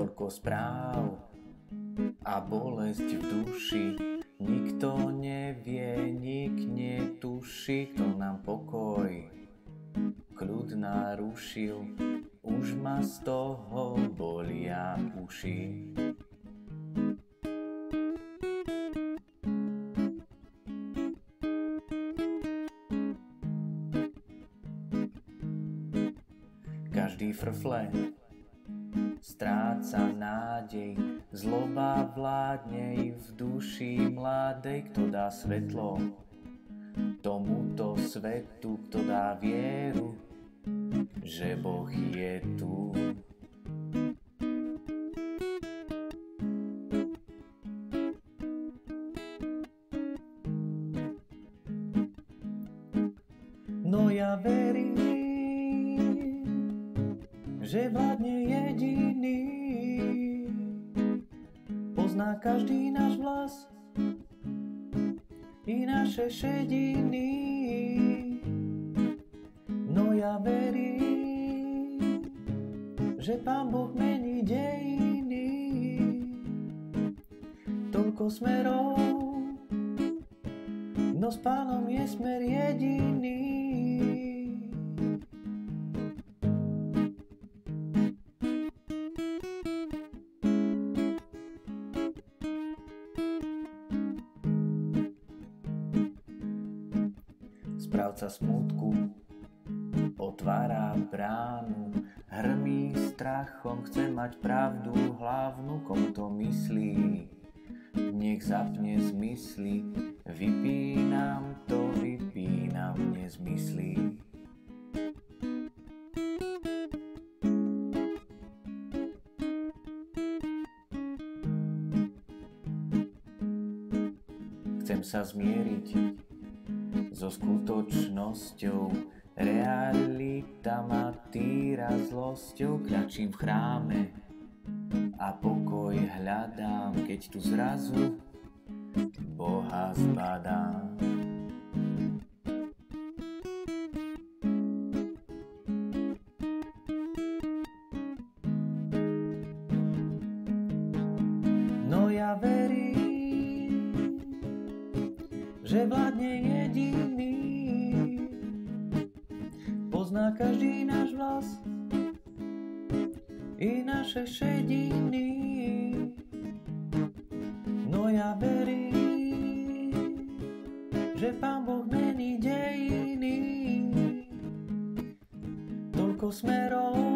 toľko správ a bolesť v duši. Nikto nevie, nik netuší, kto nám pokoj kľud narušil. Už ma z toho bolia uši. Každý frfle stráca nádej, zloba vládne i v duši mladej. Kto dá svetlo tomuto svetu, kto dá vieru, že Boh je tu. No ja verím, že vládne jediný, pozná každý náš vlas i naše šediny. No ja verím, že Pán Boh mení dejiny. Toľko smerov, no s Pánom je smer jediný. Správca smútku otvára bránu, hrmí strachom, chce mať pravdu hlavnú. Komu to myslí, nech zapne zmysly, vypínam nezmysly. Chcem sa zmieriť so skutočnosťou, realita ma týra zlosťou. Kľačím v chráme a pokoj hľadám, keď tu zrazu Boha zbadám. No ja verím, že vládne jediný, pozná každý náš vlas i naše šediny. No ja verím, že Pán Boh mení dejiny. Toľko smerov,